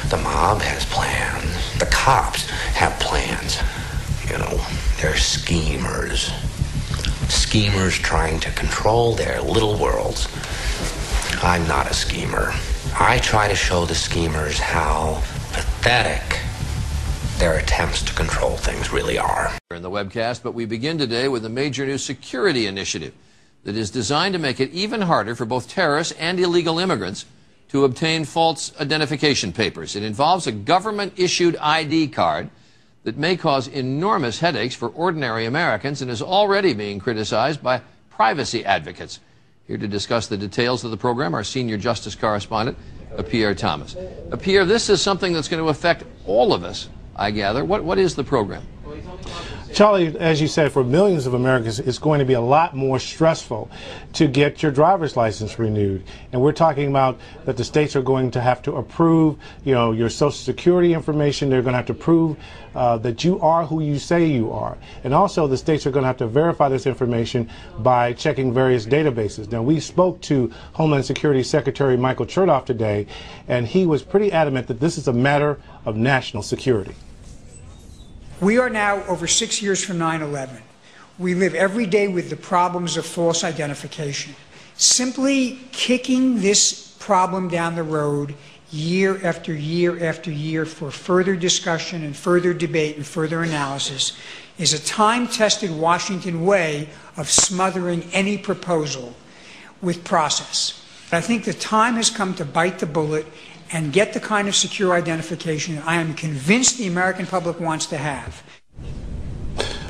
The mob has plans. The cops have plans. You know, they're schemers. Schemers trying to control their little worlds. I'm not a schemer. I try to show the schemers how pathetic their attempts to control things really are. In the webcast, but we begin today with a major new security initiative that is designed to make it even harder for both terrorists and illegal immigrants to obtain false identification papers. It involves a government-issued ID card that may cause enormous headaches for ordinary Americans and is already being criticized by privacy advocates. Here to discuss the details of the program, our senior justice correspondent, Pierre Thomas. Pierre, this is something that's going to affect all of us, I gather. What is the program? Charlie, as you said, for millions of Americans, it's going to be a lot more stressful to get your driver's license renewed. And we're talking about that the states are going to have to approve, your Social Security information. They're going to have to prove that you are who you say you are. And also the states are going to have to verify this information by checking various databases. Now, we spoke to Homeland Security Secretary Michael Chertoff today, and he was pretty adamant that this is a matter of national security. We are now over 6 years from 9/11. We live every day with the problems of false identification. Simply kicking this problem down the road year after year after year for further discussion and further debate and further analysis is a time-tested Washington way of smothering any proposal with process. I think the time has come to bite the bullet and get the kind of secure identification that I am convinced the American public wants to have.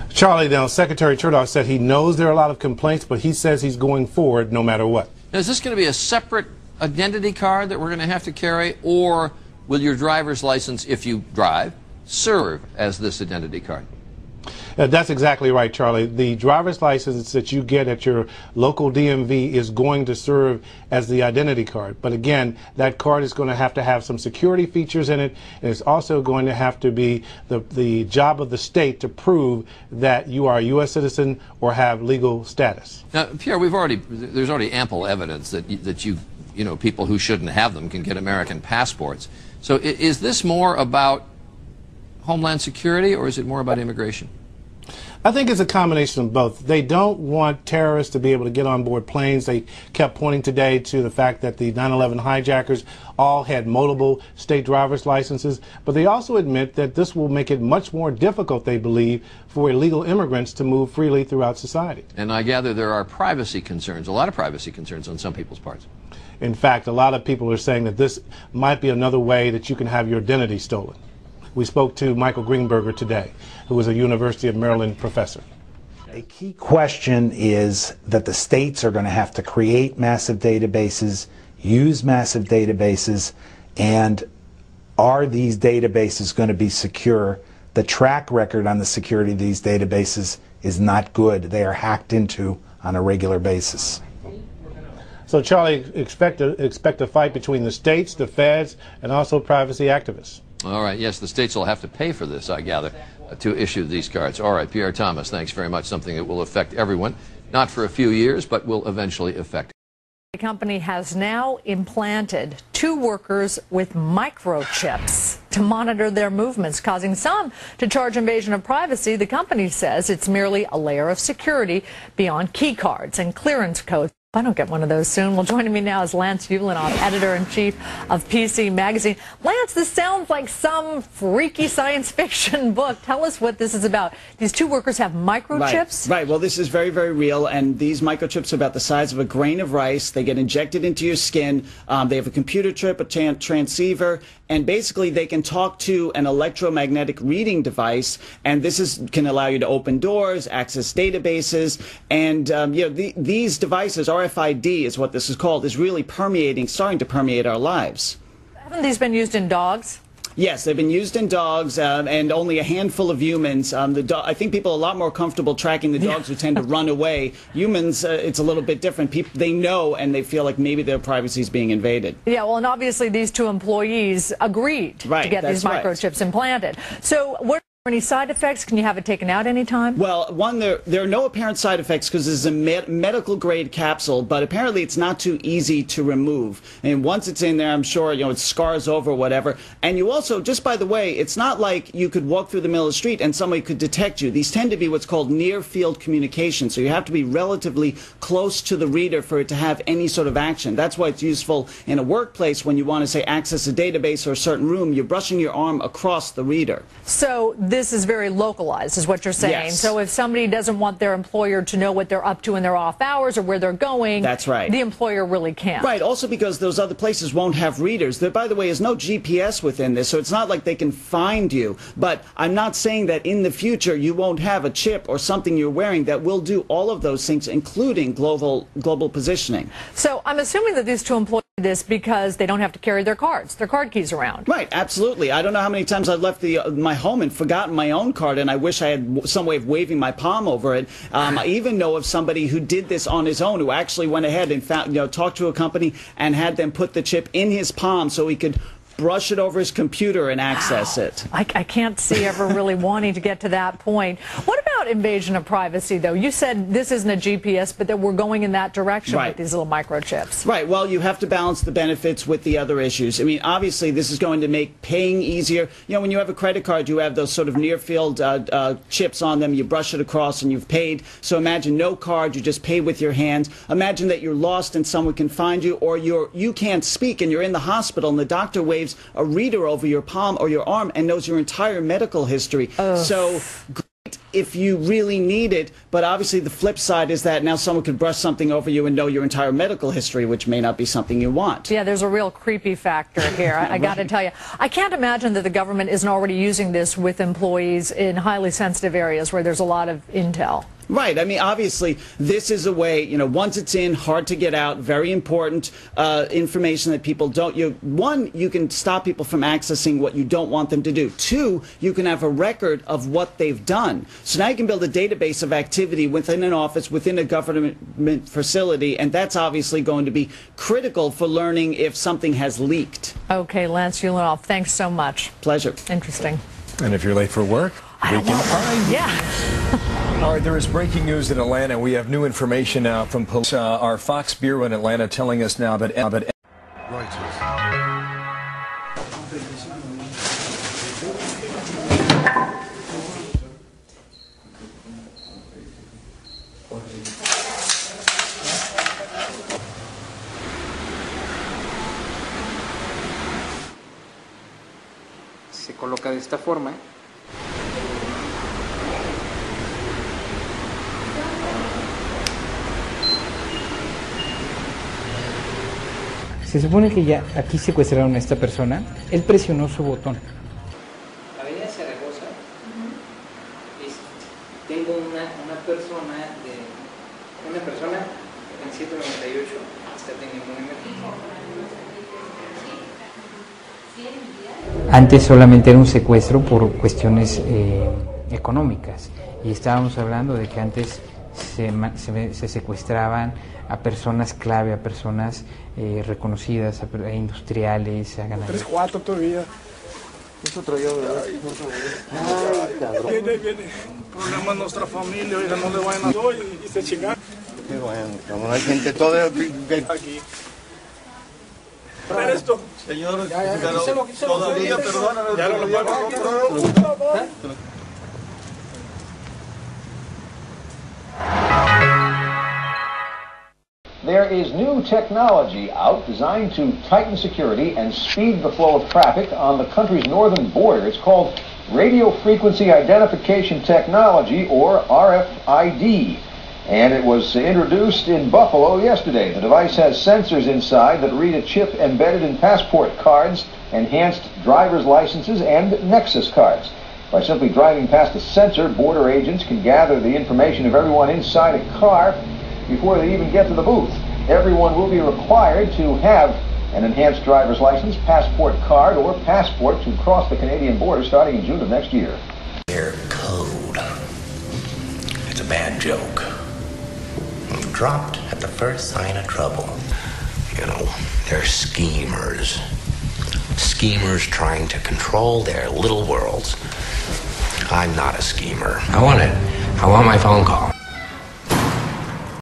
Charlie, now, Secretary Chertoff said he knows there are a lot of complaints, but he says he's going forward no matter what. Now, is this going to be a separate identity card that we're going to have to carry, or will your driver's license, if you drive, serve as this identity card? That's exactly right, Charlie. The driver's license that you get at your local DMV is going to serve as the identity card. But again, that card is going to have some security features in it, and it's also going to have to be the job of the state to prove that you are a U.S. citizen or have legal status. Now, Pierre, there's already ample evidence that people who shouldn't have them can get American passports. So is this more about Homeland Security, or is it more about immigration? I think it's a combination of both. They don't want terrorists to be able to get on board planes. They kept pointing today to the fact that the 9/11 hijackers all had multiple state driver's licenses. But they also admit that this will make it much more difficult, they believe, for illegal immigrants to move freely throughout society. And I gather there are privacy concerns, a lot of privacy concerns on some people's parts. In fact, a lot of people are saying that this might be another way that you can have your identity stolen. We spoke to Michael Greenberger today, who is a University of Maryland professor. A key question is that the states are going to have to create massive databases, use massive databases, and are these databases going to be secure? The track record on the security of these databases is not good. They are hacked into on a regular basis. So, Charlie, expect a fight between the states, the feds, and also privacy activists. All right, yes, the states will have to pay for this, I gather, to issue these cards. All right, Pierre Thomas, thanks very much. Something that will affect everyone, not for a few years, but will eventually affect. The company has now implanted 2 workers with microchips to monitor their movements, causing some to charge invasion of privacy. The company says it's merely a layer of security beyond key cards and clearance codes. I don't get one of those soon. Well, joining me now is Lance Ulanoff, editor-in-chief of PC Magazine. Lance, this sounds like some freaky science fiction book. Tell us what this is about. These 2 workers have microchips? Right. Well, this is very, very real, and these microchips are about the size of a grain of rice. They get injected into your skin. They have a computer chip, a transceiver, and basically they can talk to an electromagnetic reading device, and this can allow you to open doors, access databases, and these devices, RFID is what this is called, is really starting to permeate our lives. Haven't these been used in dogs? Yes, they've been used in dogs and only a handful of humans. I think people are a lot more comfortable tracking the dogs who tend to run away. Humans, it's a little bit different. They know and they feel like maybe their privacy is being invaded. Yeah, well, and obviously these 2 employees agreed to get these microchips implanted. So what Any side effects? Can you have it taken out anytime? Well, one, there are no apparent side effects because it's a medical grade capsule, but apparently it's not too easy to remove. And once it's in there, I'm sure, it scars over or whatever. And you also, just by the way, it's not like you could walk through the middle of the street and somebody could detect you. These tend to be what's called near field communication. So you have to be relatively close to the reader for it to have any sort of action. That's why it's useful in a workplace when you want to, say, access a database or a certain room. You're brushing your arm across the reader. So this is very localized, is what you're saying. Yes. So if somebody doesn't want their employer to know what they're up to in their off hours or where they're going, that's right, the employer really can't. Right, also because those other places won't have readers. There, by the way, is no GPS within this, so it's not like they can find you. But I'm not saying that in the future you won't have a chip or something you're wearing that will do all of those things, including global positioning. So I'm assuming that these two employees do this because they don't have to carry their card keys around. Right, absolutely. I don't know how many times I've left my home and forgotten my own card, and I wish I had some way of waving my palm over it. I even know of somebody who did this on his own, who actually went ahead and found, talked to a company and had them put the chip in his palm so he could brush it over his computer and access it. I can't see ever really wanting to get to that point. What about invasion of privacy, though? You said this isn't a GPS, but that we're going in that direction right. with these little microchips. Right. Well, you have to balance the benefits with the other issues. I mean, obviously, this is going to make paying easier. When you have a credit card, you have those sort of near-field chips on them. You brush it across and you've paid. So imagine no card. You just pay with your hands. Imagine that you're lost and someone can find you, or you can't speak and you're in the hospital and the doctor waves a reader over your palm or your arm and knows your entire medical history. So great if you really need it, but obviously the flip side is that now someone could brush something over you and know your entire medical history, which may not be something you want. Yeah, there's a real creepy factor here. I got to tell you, I can't imagine that the government isn't already using this with employees in highly sensitive areas where there's a lot of intel. Right. I mean, obviously, this is a way, once it's in, hard to get out, very important information that people don't. One, you can stop people from accessing what you don't want them to do. Two, you can have a record of what they've done. So now you can build a database of activity within an office, within a government facility, and that's obviously going to be critical for learning if something has leaked. Okay, Lance Ulanoff, thanks so much. Pleasure. Interesting. And if you're late for work, we can find you. Yeah. All right, there is breaking news in Atlanta. We have new information now from police. Our Fox Bureau in Atlanta telling us now that se coloca de esta forma. Se supone que ya aquí secuestraron a esta persona. Él presionó su botón. Avenida Zaragoza. Tengo una persona en 198 está teniendo una emergencia. Antes solamente era un secuestro por cuestiones económicas y estábamos hablando de que antes se secuestraban a personas clave, a personas reconocidas, a industriales, a ganaderos. 3-4 todavía. Eso traía, ¿verdad? Viene. Problema en nuestra familia, oiga, no le vayan a y se chingan. Bueno, hay gente toda aquí. Ver esto. Señor, todavía, perdóname. Ya no lo pago. There is new technology out designed to tighten security and speed the flow of traffic on the country's northern border. It's called Radio Frequency Identification Technology, or RFID. And it was introduced in Buffalo yesterday. The device has sensors inside that read a chip embedded in passport cards, enhanced driver's licenses, and Nexus cards. By simply driving past a sensor, border agents can gather the information of everyone inside a car before they even get to the booth. Everyone will be required to have an enhanced driver's license, passport card, or passport to cross the Canadian border starting in June of next year. Their code. It's a bad joke. Dropped at the first sign of trouble. They're schemers. Schemers trying to control their little worlds. I'm not a schemer. I want it. I want my phone call.